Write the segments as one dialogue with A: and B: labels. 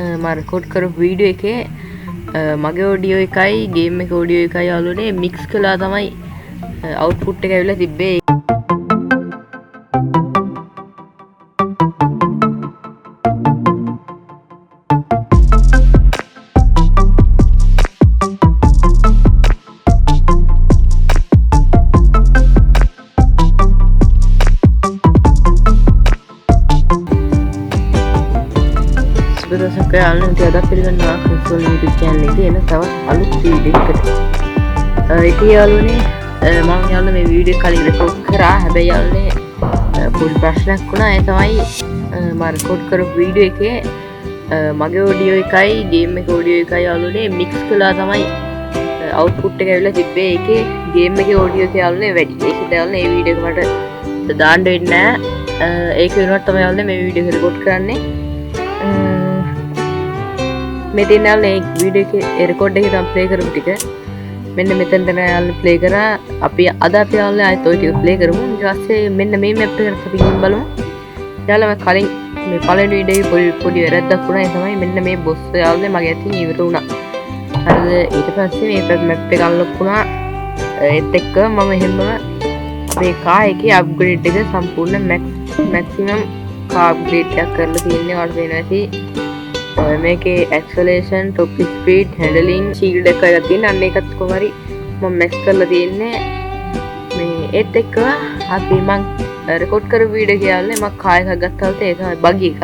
A: මම රෙකෝඩ් කරපු වීඩියෝ එකේ මගේ ඔඩියෝ එකයි ගේම් එක ඔඩියෝ එකයි යාළුවනේ මික්ස් කළා තමයි අවුට්පුට් එක ඇවිල්ලා තිබ්බේ. දර්ශක යාළුවෝ ඉතින් අද පිළිගන්නවා ක්‍රිස්වල් YouTube channel එකේ එන තවත් අලුත් වීඩියෝ එකකට. ඉතින් යාළුවනේ මම යාළුවෝ මේ වීඩියෝ කලින් රෙකෝඩ් කරා. හැබැයි යාළුවනේ පොඩි ප්‍රශ්නයක් වුණා. ඒ තමයි මම රෙකෝඩ් කරපු වීඩියෝ එකේ මගේ ඔඩියෝ එකයි ගේම් එක ඔඩියෝ එකයි යාළුවනේ මික්ස් කළා තමයි අවුට්පුට් එක ඇවිල්ලා තිබ්බේ. ඒකේ ගේම් එකේ ඔඩියෝ එක යාළුවනේ වැඩි. ඒකද යාළුවනේ මේ වීඩියෝ එක මට දාන්න වෙන්නේ නැහැ. ඒක වෙනුවට තමයි යාළුවනේ මේ වීඩියෝ එක රෙකෝඩ් කරන්නේ. මෙතන යාළුවනේ වීඩියෝ එකේ රෙකෝඩ් එකේ තමයි ප්ලේ කරපු ටික මෙන්න මෙතෙන් තමයි යාළුවනේ ප්ලේ කරා. අපි අද අපි යාළුවනේ ආයෙත් ওই ටික ප්ලේ කරමු. ඊට පස්සේ මෙන්න මේ මැප් එකට අපි ගිහින් බලමු. යාළුවා මම කලින් මේ පළවෙනි වීඩියෝ එකේ පොඩි වැරද්දක් වුණා. ඒ තමයි මෙන්න මේ බොස් යාළුවනේ මගේ අතින් ඉවර වුණා. හරිද? ඊට පස්සේ මේ මැප් එක අන්ලොක් වුණා. ඒත් එක්ක මම එහෙම මේ කා එකේ අප්ග්‍රේඩ් එක සම්පූර්ණ මැක්සිමම් කා අප්ග්‍රේඩ් එකක් කරලා තියෙන්නේ. වල වෙනවා ඇති මේකේ acceleration, top speed, handling, shield එක එකක් තියෙන. අන්න ඒකත් කොහොම හරි මම මැක්ස් කරලා තියෙන්නේ. මේ ඒත් එක්ක අපි මම රෙකෝඩ් කරපු වීඩියෝ එක යාළුවනේ මම කා එකක් ගත්තාට ඒ තමයි බග් එක.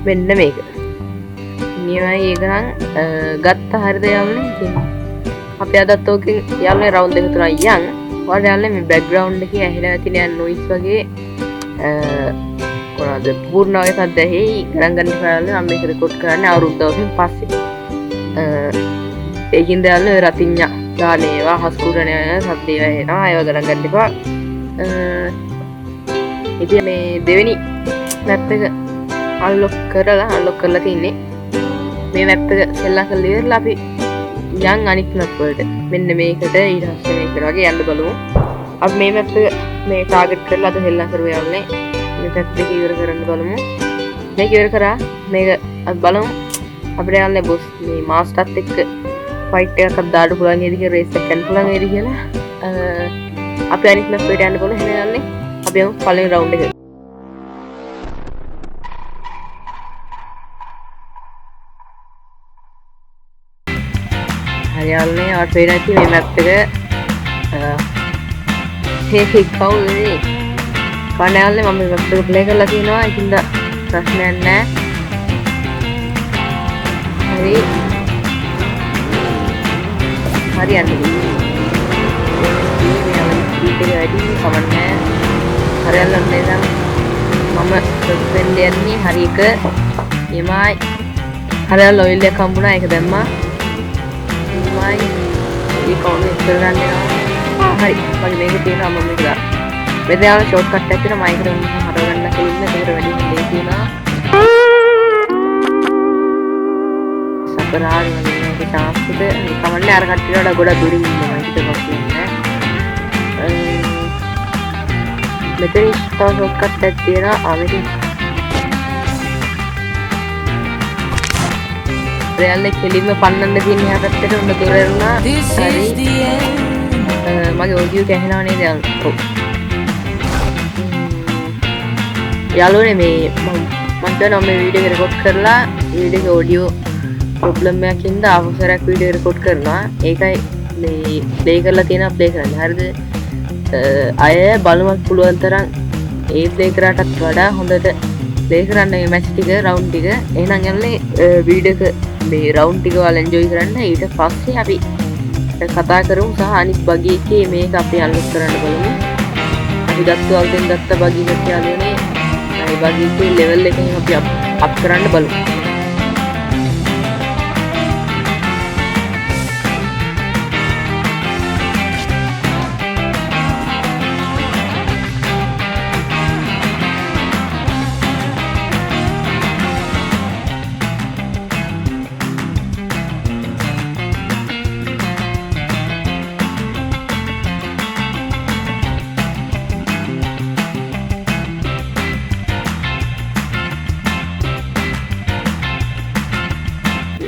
A: මෙන්න මේක. නියමයි ඒක නම් ගත්ත හරිද යාළුවනේ? ඉතින් අපි අදත් ඕකෙන් යාළුවනේ රවුන්ඩ් එක තුනක් යන්. ඔයාලා යාළුවනේ මේ බෑග්ග්‍රවුන්ඩ් එකේ ඇහිලා තියෙන නොයිස් වගේ මොනවද පූර්ණවගේ සද්ද ඇහි ගණන් ගන්න යාළුවනේ මම මේක රෙකෝඩ් කරන්නේ අවුරුද්දකින් පස්සේ. ඒකින්ද යාළුවනේ රතිඤ්ඤා දාන ඒවා හස්කුරන යන සද්ද ඒවා එනවා. ඒවා ගණන් ගන්න එපා. ඉතින් මේ දෙවෙනි මැප් එක අන්ලොක් කරලා තින්නේ. මේ මැප් එක සෙල්ලම් කරලා ඉවරලා අපි යන් අනිත් මැප් වලට. මෙන්න මේකට ඊට පස්සේ මේකට වගේ යන්න බලමු. අපි මේ මැප් එක මේ ටාගට් කරලා අද සෙල්ලම් කරුවා යාළුවනේ. මේ මැප් එක ඉවර කරන්න බලමු. මේක ඉවර කරා. මේක අපි බලමු. අපිට යාළුවනේ බොස් මේ මාස්ටර්ත් එක්ක ෆයිට් එකක් දාන්න පුළුවන් නේද කියලා රේස් එකක් කරන්න පුළුවන් නේද කියලා. අපි අනිත් මැප් එකට යන්න බලමු. එහෙනම් යාළුවනේ අපි යමු පළවෙනි රවුන්ඩ් එකට. යාළුවනේ ඔයාලට පේන ඇති මේ මැප් එක හේ කවුද මේ කණ්ණායම්නේ මම මේ මැප් එක ප්ලේ කරලා තියෙනවා. ඒකින්ද ප්‍රශ්නයක් නැහැ. හරි යන්නේ. මේ ස්පීඩ් එක වැඩි කමන්නේ. හරියල්ලන්නේ නම් මම සස්පෙන්ඩ් යන්නේ හරි එක. එමයි හරියල් ඔයිල් එක හම්බුණා. ඒක දැම්මා. ये कौन इंस्टाग्राम में हरी मग मेरे तीन हम मम्मी का वैसे यार शॉर्टकट है तेरा माइक में हटा करना के लिए तेरे वेडिंग में देखी ना सबरार में के चांस पे कमर ने यार कट्टियोड़ा गोड़ा दूरी में माइक पे बसती है मेरे इस्ता शॉर्टकट है तेरा आवेदी යාළුවනේ කෙලින්ම පන්නන්න තියෙන එහා පැත්තට උන්න දොරරුණා. හරි. මගේ ඔඩියෝ එක ඇහෙනව නේද යාළුවෝ? ඔව්. යාළුවනේ මේ මම කියනවා මේ වීඩියෝ එක රෙකෝඩ් කරලා වීඩියෝ එකේ ඔඩියෝ ප්‍රොබ්ලම් එකක් හින්දා අවසරයක් වීඩියෝ රෙකෝඩ් කරනවා. ඒකයි මේ ප්ලේ කරලා තියෙනවා ප්ලේ කරන්න. හරිද? අය බලමත් පුළුවන් තරම් ඒ ප්ලේ කරාටත් වඩා හොඳට ප්ලේ කරන්න මේ මැච් ටික රවුන්ඩ් ටික. එහෙනම් යාළුවනේ වීඩියෝ එක මේ රවුන්ඩ් ටික ඔයාලා එන්ජොයි කරන්න. ඊට පස්සේ අපි කතා කරමු සහ අනිත් බග් එකේ මේක අපි අන්ලොක් කරන්න බලමු. අපි අලුතෙන් ගත්ත බග් එකක් යාළුවනේ. මේ බග් එකේ ලෙවල් එකෙන් අපි අප් කරන්න බලමු.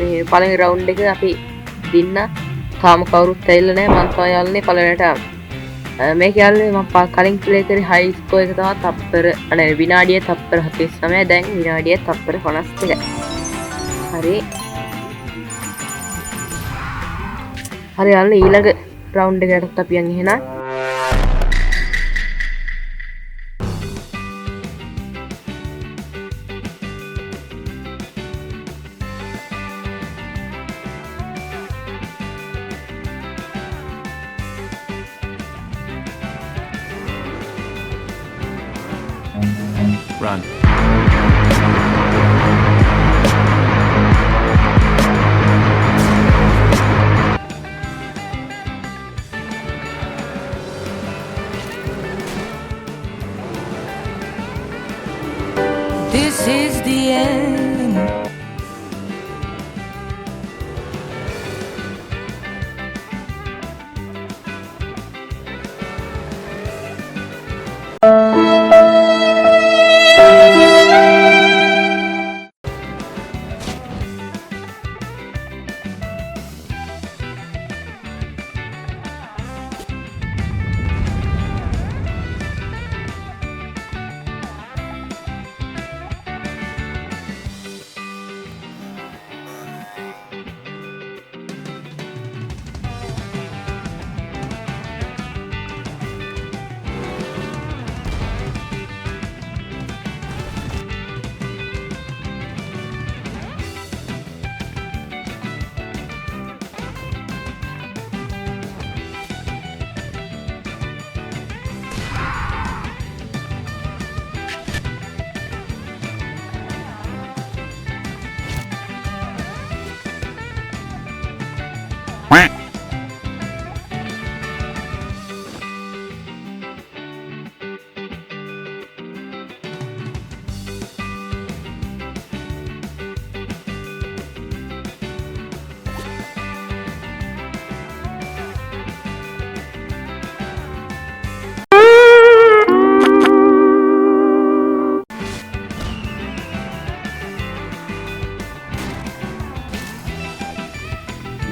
A: මේ පළවෙනි රවුන්ඩ් එක අපි දින්න තාම කවුරුත් ඇවිල්ලා නැහැ මම තමයි යාළුවනේ පළවෙනිට මේක යාළුවනේ මම කලින් ප්ලේ කරේ හයි ස්කෝර් එක තමයි තප්පර අනේ විනාඩියේ තප්පර 49 දැන් විනාඩියේ තප්පර 52 හරි යාළුවනේ ඊළඟ රවුන්ඩ් එකටත් අපි යන් එහෙනම්
B: Run.
C: This is the end.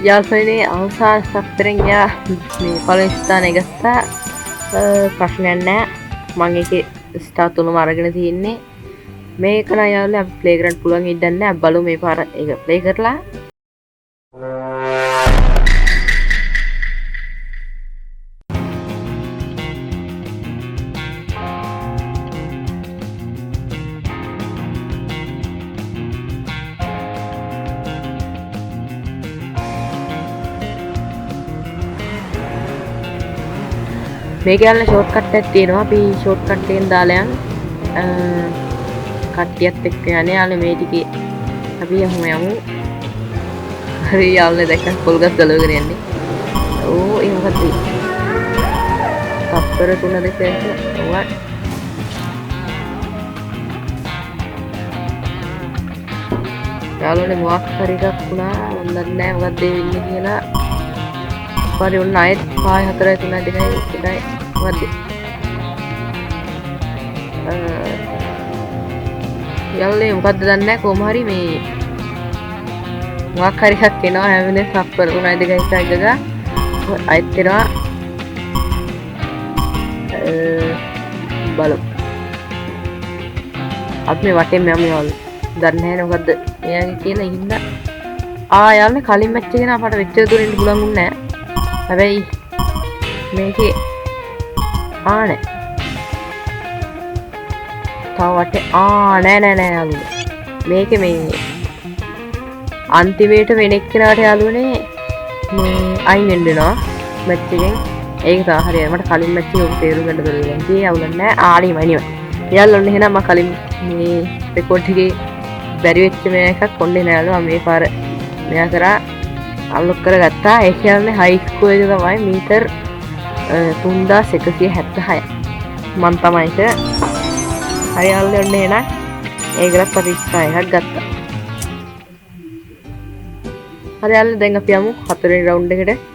A: යාළුවනේ අවසාන සප්තරෙන් යා මේ පළවෙනි ස්ථානය ගත්තා ප්‍රශ්නයක් නැහැ මම ඒකේ ස්ටාර් තුනම අරගෙන තියෙන්නේ මේක නම් යාළුවනේ අපි ප්ලේ කරන්න පුළුවන් ඉඩක් නැහැ බලමු මේ පාර ඒක ප්ලේ කරලා මේක යන ෂෝට්කට් එකක් තියෙනවා අපි ෂෝට්කට් එකෙන් දාලා යන් කට්ටියත් එක්ක යන්නේ යාළුවනේ මේ ටිකේ අපි යමු හරි යාළුවනේ දැක්කත් පොල්ගස් ගලවගෙන යන්නේ ඕ ඒ මොකක්ද තප්පර 3 දෙකක් ඔවා යාළුවනේ මොකක් හරි එකක් වුණා මන් දන්නේ නැහැ මොකක්ද ඒ වෙන්නේ කියලා පාරේ උන් ආයෙත් 5 4 3 2 1යි වද්ද යාළුවනේ මොකද්ද දන්නේ නැහැ කොහොම හරි මේ මොකක් හරි එකක් එනවා හැම වෙලේම සප්පර 3 2 1 ගා ආයෙත් එනවා බලමු අපි මේ වටේම යමු යාළුවනේ දන්නේ නැහැ මොකද්ද එයාගේ කියලා ඉන්න යාළුවනේ කලින් මැච් එකේ නම් අපට වෙච්ච දුර ඉන්න පුළුවන් වුණේ නැහැ හැබැයි මේකේ නෑ තව වටේ නෑ යාළුවනේ මේකේ මේ අන්තිමේට වෙන එක්කෙනාට යාළුවනේ මේ අයින් වෙන්න වෙනවා මැච් එකෙන් ඒක තමයි හරියට මට කලින් මැච් එක තේරුම් ගන්න බැරි වුණා ඉතින් අවුලක් නෑ ආණිමයි නේ යාළුවනේ එහෙනම් මම කලින් මේ රෙකෝඩ් එකේ බැරි වෙච්ච මේ එකක් ඔන්නේ නෑ යාළුවා මේ පාර මෙයා කරා අන්ලොක් කරගත්තා ඒ කියන්නේ හයි ස්කෝර් එක තමයි මීටර් 3176 මම තමයි ඒක හරි යාළුවනේ ඔන්න එහෙනම් ඒකලත් අපි ස්ථායයක් ගත්තා හරි යාළුවනේ දැන් අපි යමු හතරවෙනි රවුන්ඩ් එකට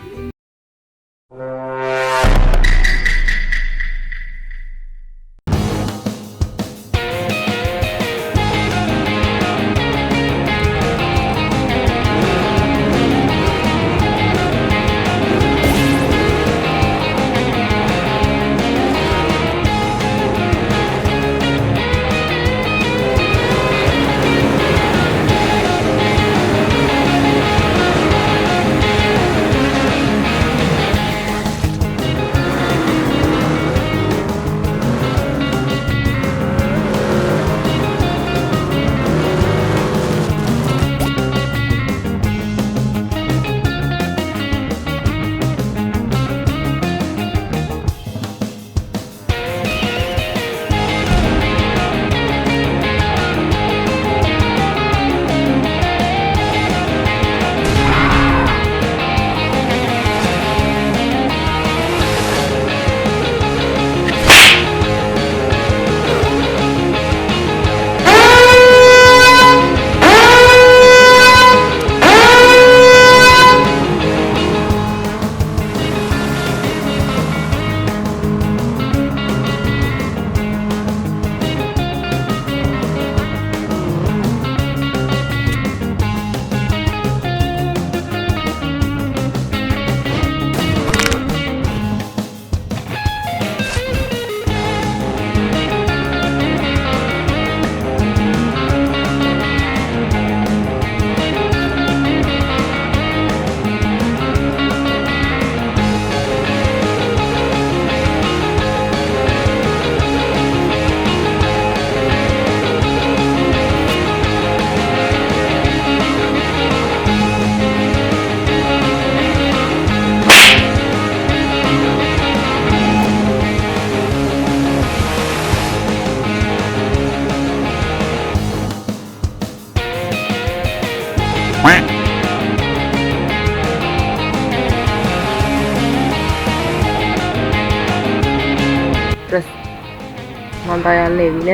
A: අන්තයල්ලේ වින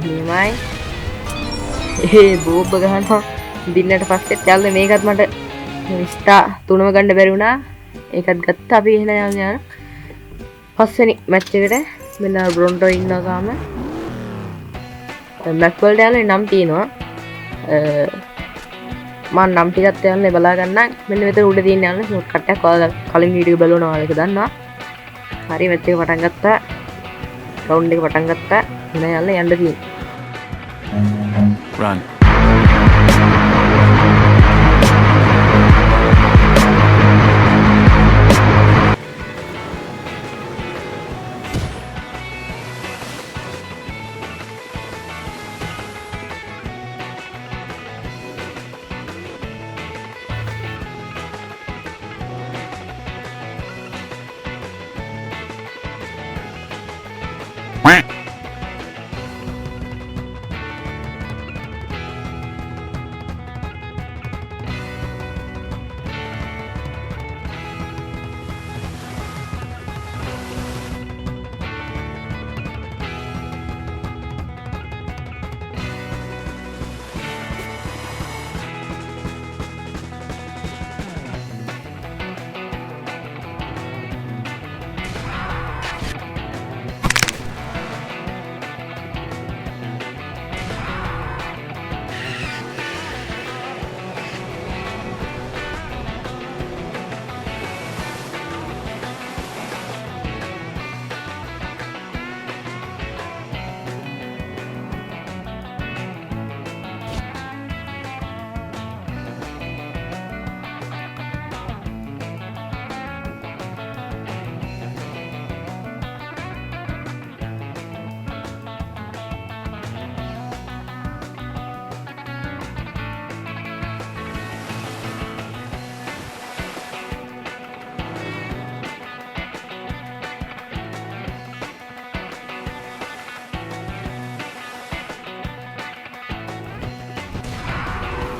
A: නිමයි ඒ බෝබ්බ ගහනවා දින්නට පස්සෙත් යල්ල මේකත් මට ස්ටා 3ම ගන්න බැරි වුණා ඒකත් ගත්තා අපි එහෙනම් යන පස්වෙනි මැච් එකට මෙන්න බ්‍රොන්ටෝ ඉන්නවා තාම මැච් වලට යන්නේ නම් තියෙනවා මම නම් ටිකත් යන්නේ බලා ගන්න මෙන්න මෙතන උඩ තියෙන යන්නේ ෂොට් කට් එකක් ඔයාලා කලින් වීඩියෝ බලනවා ඔයාලා ඒක දන්නවා හරි මැච් එක පටන් ගත්තා රවුන්ඩ් එක පටන් ගත්තා එහෙනම් යන්න තියෙන්නේ
B: Run.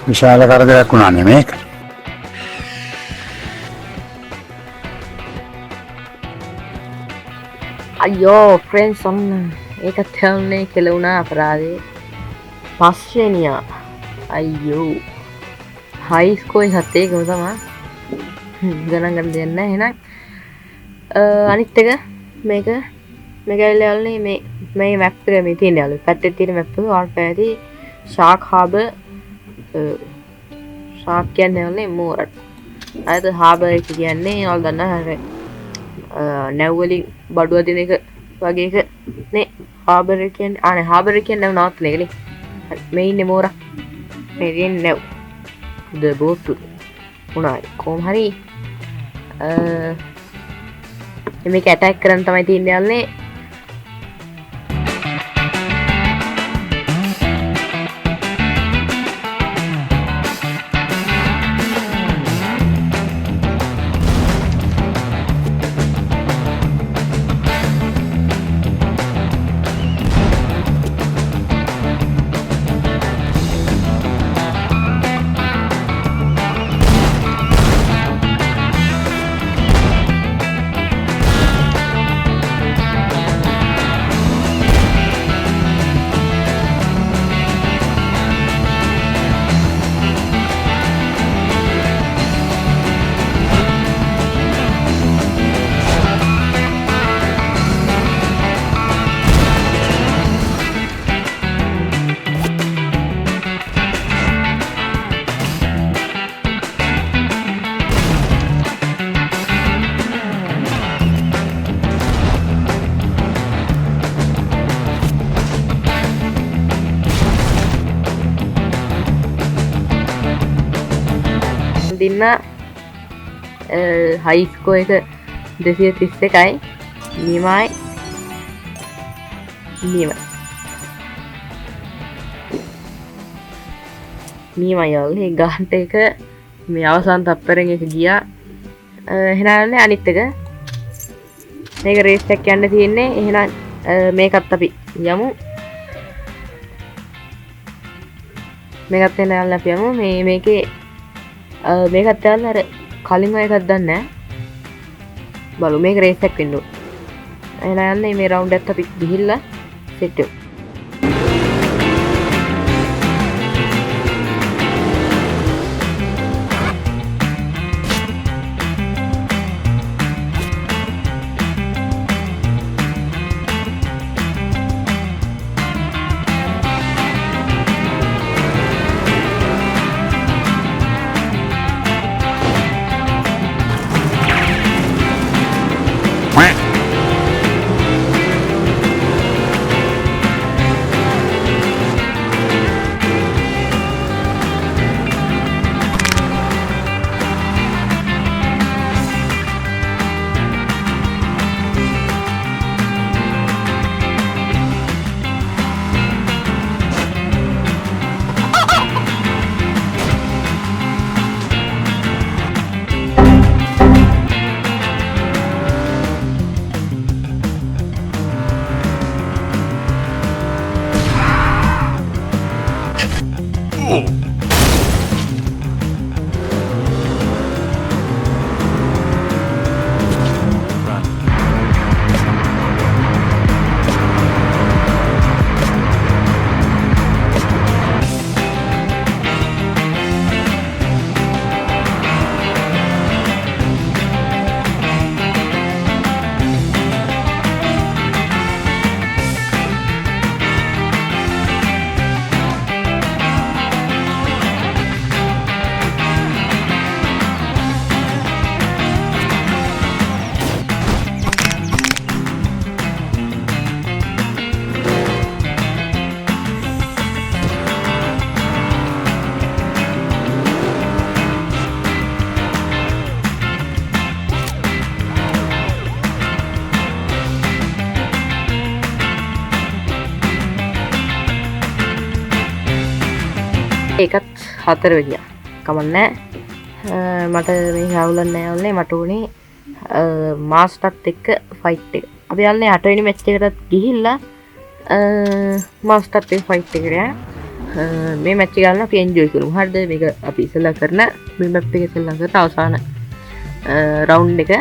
D: විශාල කරදරයක් වුණානේ මේක.
A: අයියෝ ෆ්‍රෙන්ඩ්ස් ඔන්න ඒකත් යන්නේ කෙලුණා අපරාධේ පස්වෙනියා අයියෝ හයි ස්කෝර් එකත් ඒකම තමයි ගණන් ගන්න දෙයක් නැහැ එහෙනම් අනිත් එක මේක ඇවිල්ලා යන්නේ මේ මැප් එක මේ තියෙන යාළුවෝ පැත්තේ තියෙන මැප් එක ආල් පැහැදී ෂාක් හාබර් ෂාක් කියන්නේ යන්නේ මෝරට් අයද හාබර් එක කියන්නේ ඔයාලා දන්නා හරිය නැව් වලින් බඩුව දෙන එක වගේ එක නේ හාබර් එක කියන්නේ ආනේ හාබර් එක කියන්නේ නැව් නවත්තන එකනේ හරි මේ ඉන්නේ මෝරා මේ ඉන්නේ නැව් ද බෝට් උනායි කොහොම හරි මේක ඇටැක් කරන්න තමයි තියන්නේ යන්නේ දින්න හයිස්කෝ එක 231යි නිමයි යල්ලේ ගාන්ට එක මේ අවසන් තප්පරෙන් එක ගියා එහෙනම් අනිත් එක මේක රේස් එකක් යන්න තියෙන්නේ එහෙනම් මේකත් අපි යමු මේකත් එන්න අපි යමු මේකේ මේකත් යන්න අර කලින් එකක් දන්නේ නැහැ බලමු මේක රේස් එකක් වෙන්න ඕන එහෙනම් යන්නේ මේ රවුන්ඩ් එකත් අපි ගිහිල්ලා සෙට් වෙමු.
B: Run.
A: ඒකත් 4 වෙනියා. කමන්නේ. මට මේ අවුලක් නෑ වුනේ. මට උනේ මාස්ටර්ත් එක්ක ෆයිට් එක. අපි යන්නේ 8 වෙනි මැච් එකටත් ගිහිල්ලා මාස්ටර්ත් එක්ක ෆයිට් එකට යන්න. මේ මැච් එක ගන්න අපි එන්ජොයි කරමු. හරිද? මේක අපි ඉස්සෙල්ලා කරන මේ මැප් එක ඉස්සෙල්ලා කරන අවසාන රවුන්ඩ් එක.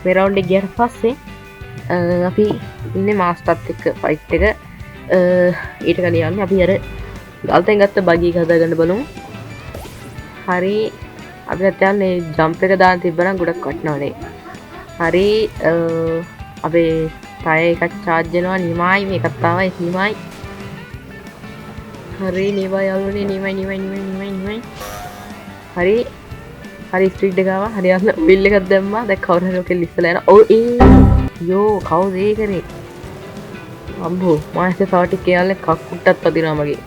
A: මේ රවුන්ඩ් එක ගියාට පස්සේ අපි ඉන්නේ මාස්ටර්ත් එක්ක ෆයිට් එක. ඊට කලින් යන්නේ අපි අර ගල්තෙන් ගත්ත බගි එක හදාගන්න බලමු. හරි අපි දැන් ජම්ප් එක දාන්න තිබ්බනම් ගොඩක් වටිනවනේ. හරි අපේ ටයර් එකක් charge වෙනවා නිමයි මේකත් ආවයි නිමයි. හරි නිමයි යාළුවනේ නිමයි. හරි ස්ට්‍රීට් එක ආවා. හරි අන්න වීල් එකක් දැම්මා. දැන් කවුරු හරි ඔකේ ඉස්සලා යනවා. ඔව් යෝ කවුද ඒ කරේ? අම්බෝ මාස්ටර් සවටි කියන්නේ කක්කුට්ටත් අදිනවා මගේ.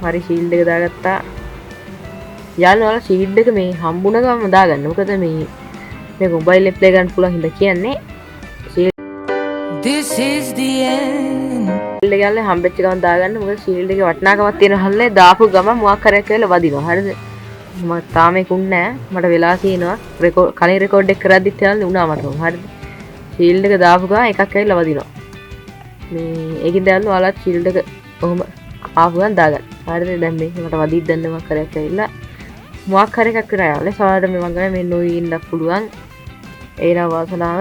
A: හරි ශීල්ඩ් එක දාගත්තා. යාළුවා ශීල්ඩ් එක මේ හම්බුන ගමන් දාගන්න. මොකද මේ මොබයිල් එකේ ප්ලේ ගන්න පුළුවන් හින්දා කියන්නේ.
C: This is the end.
A: ශීල්ඩ් එක යන්නේ හම්බෙච්ච ගමන් දාගන්න. මොකද ශීල්ඩ් එකේ වටිනාකමක් තියෙන හල්ලේ දාපු ගමන් මොකක් කරයක් කියලා වදිනවා. හරිද? මම තාම ඒකුන් නෑ. මට වෙලා තියෙනවා. කලින් රෙකෝඩ් එක කරද්දිත් යාළුවා උනා මට. හරිද? ශීල්ඩ් එක දාපු ගමන් එකක් ඇවිල්ලා වදිනවා. මේ ඒකින්ද යාළුවා ඔයාලත් ශීල්ඩ් එක කොහොම ආපු ගමන් දාගන්න. හරිද? දැන් මේක මට වදින්න දැන් මොකක් කරයක් ඇවිල්ලා මොකක් හරි එකක් කරා යාළුවා. සමහරවිට මේ මං ගාවේ මේ නොයි ඉන්න පුළුවන්. ඒනා වාසනාව.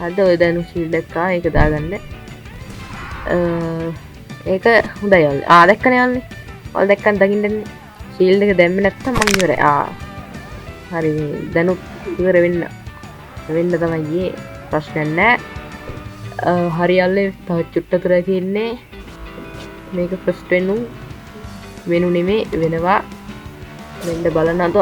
A: හරිද? ඔය දැන් ශීල්ඩ් එක ආ ඒක දාගන්න. ඒක හොඳයි යාළුවා. දැක්කනේ යාළුවා. ඔයාලා දැක්කන් දකින්න ශීල්ඩ් එක දැම්මේ නැත්තම් මං ඉවරයි. හරි දැනුත් ඉවර වෙන්න තමයි ගියේ. ප්‍රශ්නයක් නෑ. හරි යාළුවා තව චුට්ටක් කරලා තියෙන්නේ. මේක ෆස්ට් වෙනු නෙමේ වෙනවා. මෙන්න බලන්න අද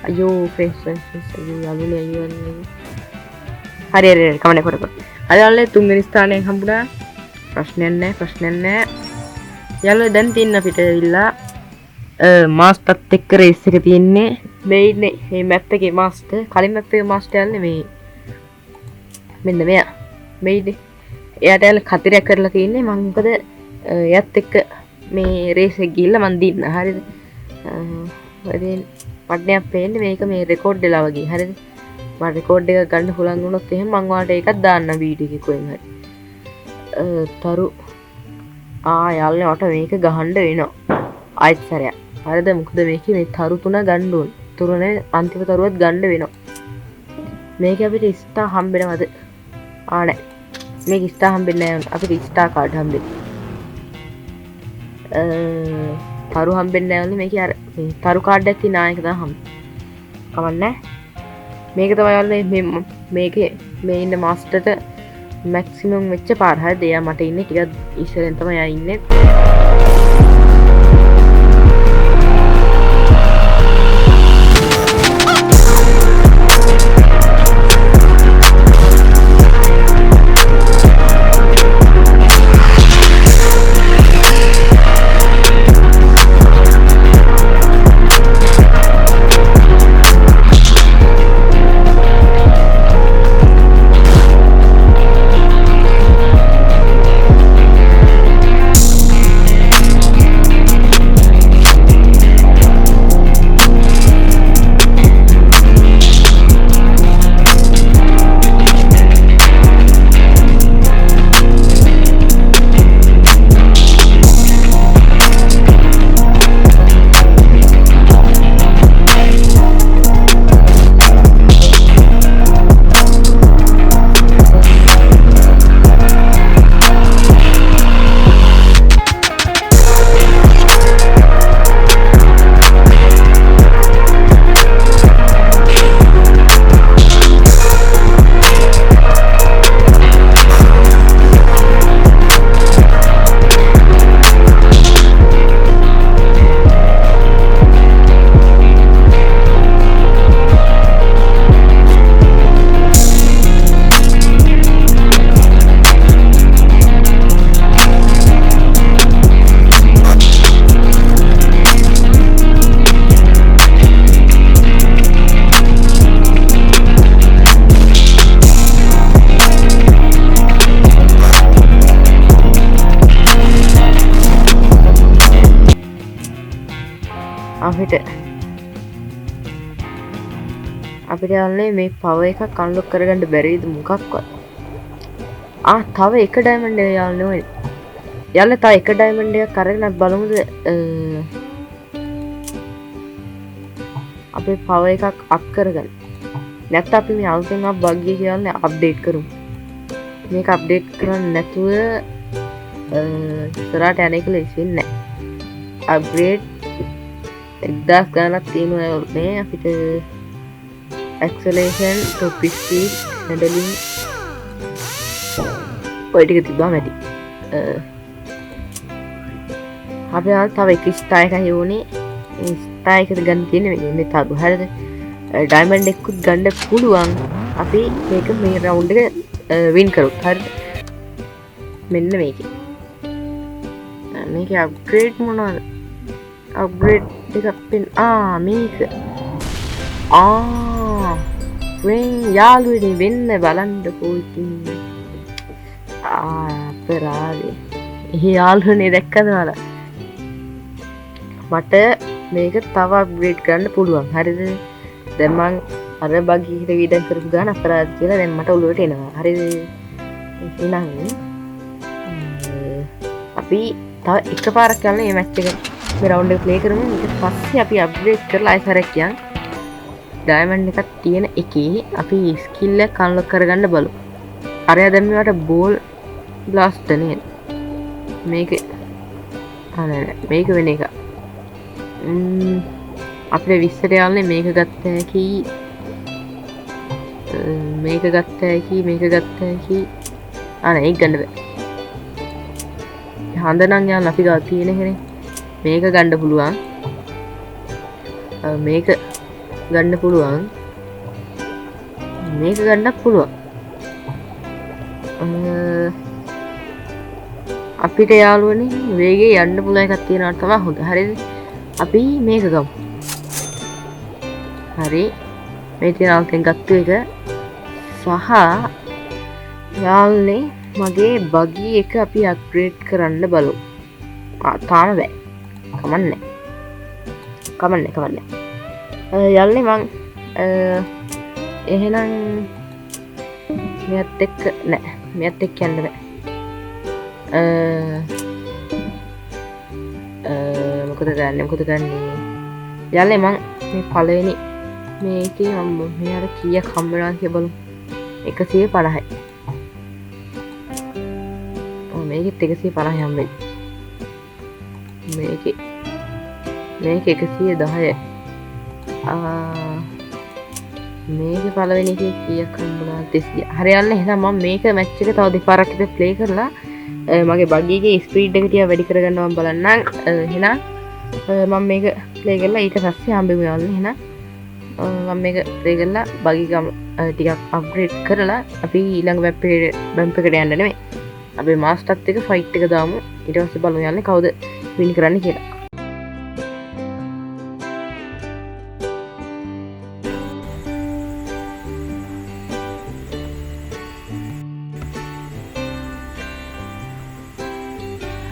A: අයියෝ ෆ්‍රෙන්ඩ්ස් අයියෝ යාළුවනේ හරි කමන්නේ කොට අද යාළුවනේ තුන්වෙනි ස්ථානයෙන් හම්බුණා. ප්‍රශ්නයක් නෑ. යාළුවෝ දැන් තින්න අපිට ඉල්ලා මාස්ටර්ත් එක්ක රේස් එක තියෙන්නේ. මේ ඉන්නේ මේ මැප් එකේ මාස්ටර්. කලින් මැප් එකේ මාස්ටර් යන්නේ මේ මෙන්න මෙයා. මේ ඉන්නේ. එයාට යාළුවා කතරයක් කරලා තියෙන්නේ. මම මොකද එයත් එක්ක මේ රේස් එක ගිහිල්ලා මන් දින්න. හරිද? වැඩේ පඩනයක් පේන්නේ මේක මේ රෙකෝඩ් වෙලා වගේ. හරිද? මම රෙකෝඩ් එක ගන්න පුළුවන් වුණොත් එහෙනම් මම ඔයාලට ඒකක් දාන්න වීඩියෝ එකේ කොහෙන් හරි. තරු යාළුවනේ මට මේක ගහන්න වෙනවා. ආයෙත් සැරයක්. හරිද? මොකද මේකේ මේ තරු තුන ගන්න ඕනේ. තුරනේ අන්තිම තරුවත් ගණ්ඩ වෙනවා මේක අපිට ස්ටා හම්බෙනවද ආනෑ මේ ස්ටා හම්බෙන්න අපි ස්ටා කාඩ් හම්බෙ තරු හම්බෙන්න ඇවල මේක අර තරු කාඩ් ඇති නායකද හම් කවන්න මේක තමයිවල්ල මේක මේ ඉන්න මාස්ටට මැක්සිමම් වෙච්ච පාරහය දෙයා මට ඉන්න ටිකත් ඉස්සරෙන්තම යඉන්න අපිට යන්නේ මේ පව එක කන්ලොක් කරගන්න බැරිද මොකක්වත් තව එක ඩයිමන්ඩ් එක යන්න ඕනේ යන්න තව එක ඩයිමන්ඩ් එකක් අරගෙන බලමුද අපේ පව එකක් අප් කරගන්න නැත්නම් අපි මේ අලුතෙන් අප් බග් එක කියන්නේ අප්ඩේට් කරමු මේක අප්ඩේට් කරන්න නැතුව ඉස්සරහට යන්නේ කියලා ඉස්සෙන්නේ නැහැ අප්ග්‍රේඩ් 1000 ගණනක් තියෙනවා මේ අපිට acceleration top speed handling ඔය ටික තිබ්බම ඇති අපි තව එක ස්ටාර් එකක් යෝනේ ස්ටාර් එකද ගන්න තියෙන්නේ මේ තරු හරිද ඩයමන්ඩ් එකකුත් ගන්න පුළුවන් අපි මේක මේ රවුන්ඩ් එක වින් කරොත් හරිද මෙන්න මේකේ අප්ග්‍රේඩ් මොනවද අප්ග්‍රේඩ් එකක් පෙන් මේක වෙන් යාළුවනි වෙන්න බලන්නකෝ ඉතින් අපරාදේ යාළුවනේ දැක්කද ඔයාලා මට මේක තව අප්ග්‍රේඩ් කරන්න පුළුවන් හරිද දැන් මං අර බග් එකට වීඩියෝ කරපු ගාන අපරාධ කියලා දැන් මට ඔළුවට එනවා හරිද එහෙනම් අපි තව එකපාරක් යන්න මේ මැච් එක මේ රවුන්ඩ් එක ප්ලේ කරමු ඊට පස්සේ අපි අප්ග්‍රේඩ් කරලා ආයෙත් යන් ඩයමන්ඩ් එකක් තියෙන එකේ අපි ස්කිල් එක අන්ලොක් කරගන්න බලමු. අරයා දැන් මේවට බෝල් බ්ලාස්ට් නේද? මේක නෑ මේක වෙන එක. අපේ විස්තර යන්නේ මේක ගත්ත හැකි මේක ගත්ත හැකි ඒක ගන්න බෑ. හඳ නම් යන්න අපි ගාව තියෙන හැනේ. මේක ගන්න පුළුවන්. මේක ගන්න පුළුවන් මේක ගන්නත් පුළුවන් අපිට යාළුවනේ වේගේ යන්න පුළුවන් එකක් තියෙනවා තමයි හොඳ හරිද අපි මේක ගමු හරි මේ තියෙන අලුතෙන් ගත්ත එක සහ යාළුවනේ මගේ බගි එක අපි අප්ග්‍රේඩ් කරන්න බලමු තාම බෑ කමන්නේ යල්නේ මං එහෙනම් මෙයත් එක්ක නෑ මෙයත් එක්ක යන්න බෑ මොකද ගන්නේ යාළුවනේ මං මේ පළවෙනි මේකේ මම මෙයාට කීයක් හම්බ වෙනවද කියලා බලමු. 150යි. මේකෙත් 150යි හම්බෙන්නේ. මේක 110යි. මේක පළවෙනි එකේ කීයක් හම්බුණාද 200. හරියන්නේ එහෙනම් මම මේක මැච් එක තව දෙපාරක් විතර ප්ලේ කරලා මගේ බග් එකේ ස්පීඩ් එක ටිකක් වැඩි කරගන්න මම බලන්නම්. එහෙනම් මම මේක ප්ලේ කරලා ඊට පස්සේ හම්බෙමු යාළුවනේ. එහෙනම් මම මේක ප්ලේ කරලා බග් එක ටිකක් අප්ග්‍රේඩ් කරලා අපි ඊළඟ බැම්ප් එකට යන්න නෙමෙයි. අපි මාස්ටර්ත් එක ෆයිට් එක දාමු. ඊට පස්සේ බලමු යාළුවනේ කවුද වින් කරන්නේ කියලා.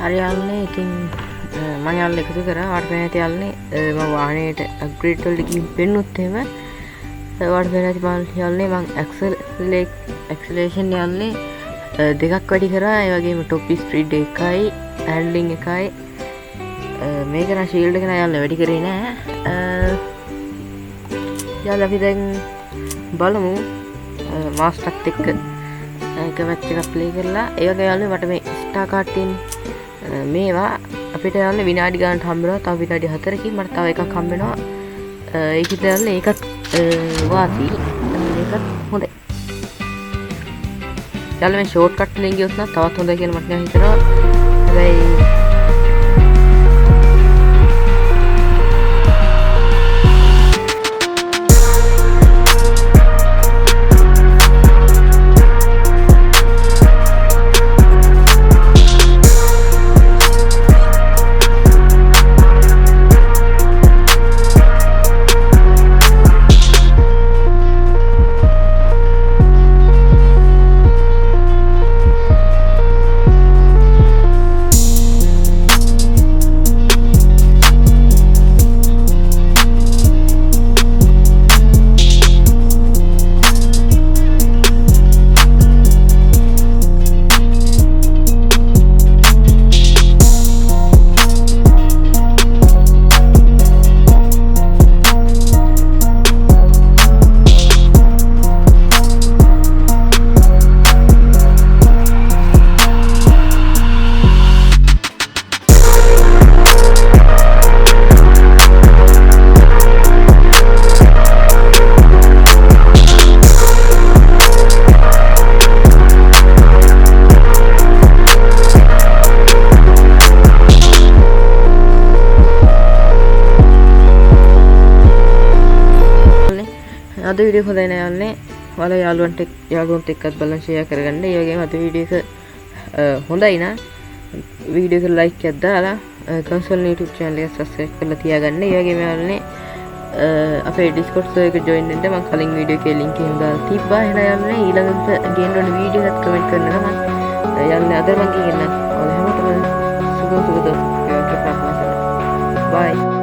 A: හරි යාළුවනේ ඉතින් මම යාළුවෝ එකතු කරා වාට පේන ඇති යාළුවනේ මම වාහනේට අප්ග්‍රේඩ් වලට ගිහින් පෙන්නුත් එහෙම වාට පේන ඇති යාළුවනේ මම ඇක්සලරේෂන් යාළුවනේ දෙකක් වැඩි කරා ඒ වගේම টොප් ස්පීඩ් එකයි හැන්ඩලින් එකයි මේක නම් ෂීල්ඩ් එක නෑ යාළුවනේ වැඩි කරේ නෑ යාළුවෝ අපි දැන් බලමු මාස්ටර්ත් එක්ක එක මැච් එකක් ප්ලේ කරලා ඒ වගේ යාළුවනේ මට මේ ස්ටාර් කාඩ් තියෙන්නේ මේවා අපිට යාළුවනේ විනාඩි ගානට හම්බ වෙනවා. තව විනාඩි 4කින් මට තව එකක් හම්බ වෙනවා. ඒකිට යාළුවනේ ඒකත් වාසි. ඒකත් හොඳයි. යාළුවනේ ෂෝට් කට් වලින් ගියොත් නම් තවත් හොඳයි කියලා මට නම් හිතෙනවා. හැබැයි අද වීඩියෝ හොඳයි නේ යන්නේ. ඔයාලා යාළුවන්ට එක්කත් බලන්න ෂෙයා කරගන්න. ඒ වගේම අද වීඩියෝ එක හොඳයි නා වීඩියෝ එක ලයික් එකක් දාලා කන්සෝල් YouTube channel එක subscribe කරලා තියාගන්න. ඒ වගේම යාළුවනේ අපේ Discord server එක join වෙන්න මම කලින් වීඩියෝ එකේ link එක දාලා තිබ්බා. එහෙනම් යාළුවනේ ඊළඟට ගේන්න ඕන වීඩියෝ එකත් කමෙන්ට් කරන්න මම යාළුවනේ අද මම කියන්න. ඔයාලා හැමෝටම සුබ දවසක්. බයි.